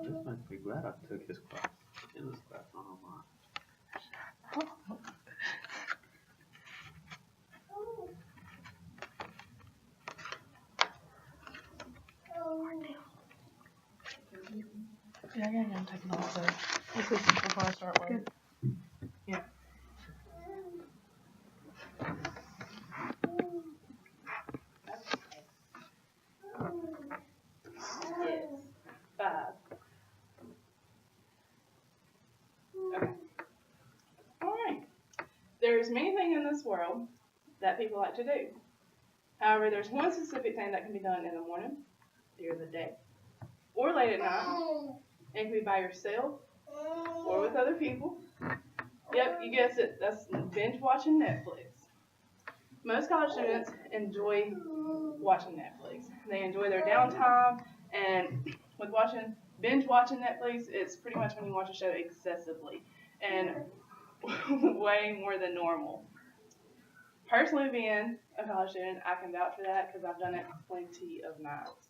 This makes me glad I took his class. In this class, not online. Yeah, I gotta take it off so before I start work. Yeah. Yes. 5. Okay. Alright. There's many things in this world that people like to do. However, there's one specific thing that can be done in the morning, during the day, or late at night. It can be by yourself or with other people. Yep, you guessed it. That's binge watching Netflix. Most college students enjoy watching Netflix. They enjoy their downtime, and with binge watching Netflix, it's pretty much when you watch a show excessively and way more than normal. Personally, being a college student, I can vouch for that because I've done it plenty of nights.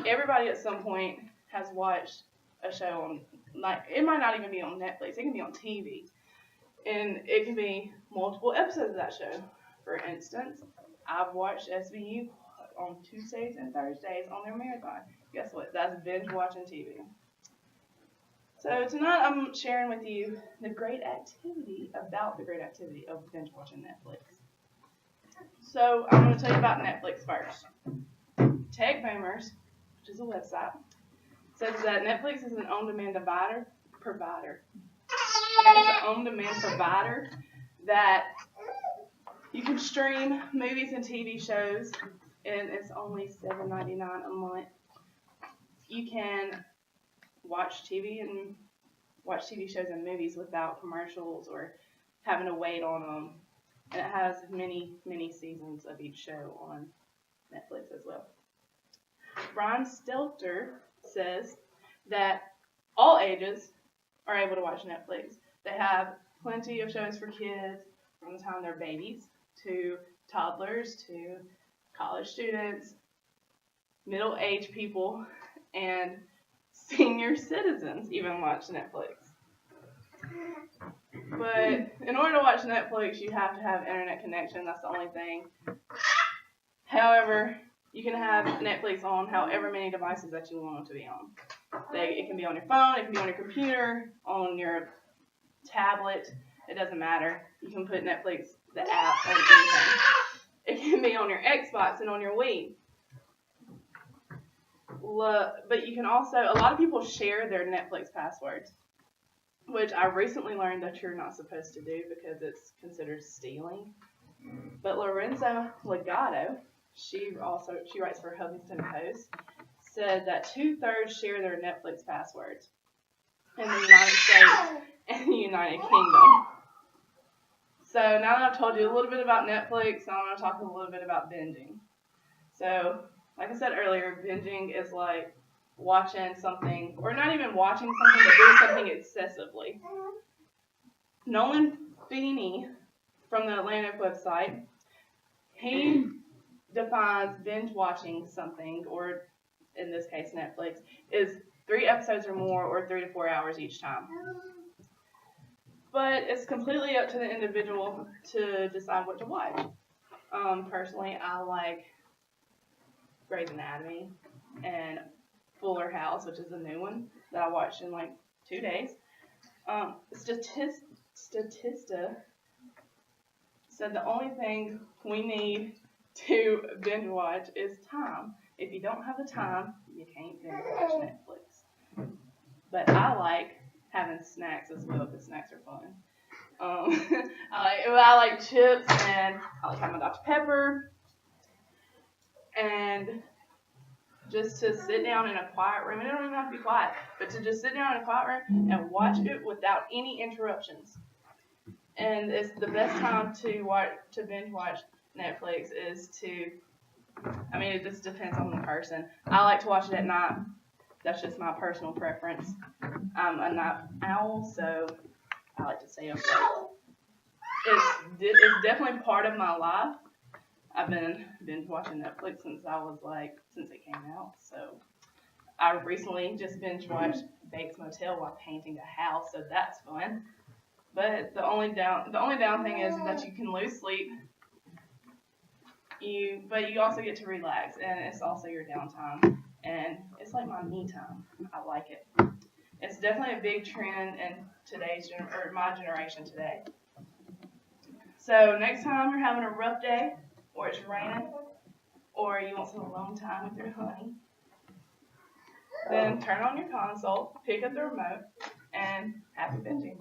Everybody at some point has watched a show on, like, it might not even be on Netflix, it can be on TV. And it can be multiple episodes of that show. For instance, I've watched SVU on Tuesdays and Thursdays on their marathon. Guess what? That's binge watching TV. So tonight I'm sharing with you the great activity of binge watching Netflix. So I'm going to tell you about Netflix first. Tech Boomers, which is a website, says that Netflix is an on-demand provider. It's an on-demand provider that you can stream movies and TV shows, and it's only $7.99 a month. You can watch TV shows and movies without commercials or having to wait on them. And it has many, many seasons of each show on Netflix as well. Brian Stelter says that all ages are able to watch Netflix. They have plenty of shows for kids from the time they're babies to toddlers to college students, middle-aged people, and senior citizens even watch Netflix. But in order to watch Netflix, you have to have internet connection. That's the only thing. However, you can have Netflix on however many devices that you want it to be on. It can be on your phone, it can be on your computer, on your tablet. It doesn't matter. You can put Netflix, the app, on anything. It can be on your Xbox and on your Wii. But you can also, a lot of people share their Netflix passwords, which I recently learned that you're not supposed to do because it's considered stealing. But Lorenzo Legato, she writes for Huffington Post, said that 2/3 share their Netflix passwords in the United States and the United Kingdom. So now that I've told you a little bit about Netflix, I'm going to talk a little bit about binging. So, like I said earlier, binging is like watching something, or not even watching something, but doing something excessively. Nolan Feeney from the Atlantic website, he defines binge watching something, or in this case Netflix, is 3 episodes or more, or 3 to 4 hours each time. But it's completely up to the individual to decide what to watch. Personally, I like Grey's Anatomy and Fuller House, which is a new one that I watched in like 2 days. Statista said the only thing we need to binge watch is time. If you don't have the time, you can't binge watch Netflix. But I like having snacks as well, because snacks are fun. I like chips, and I like having my Dr. Pepper, and just to sit down in a quiet room. It don't even have to be quiet, but to just sit down in a quiet room and watch it without any interruptions. And it's the best time to binge watch Netflix is it just depends on the person. I like to watch it at night. That's just my personal preference. I'm a night owl, so I like to stay up late. It's definitely part of my life. I've been binge watching Netflix since it came out. So I recently just binge watched Bates Motel while painting a house, so that's fun. But the only down thing is that you can lose sleep. But you also get to relax, and it's also your downtime, and it's like my me time. I like it. It's definitely a big trend in my generation today. So next time you're having a rough day, or it's raining, or you want some alone time with your honey, then turn on your console, pick up the remote, and happy binging.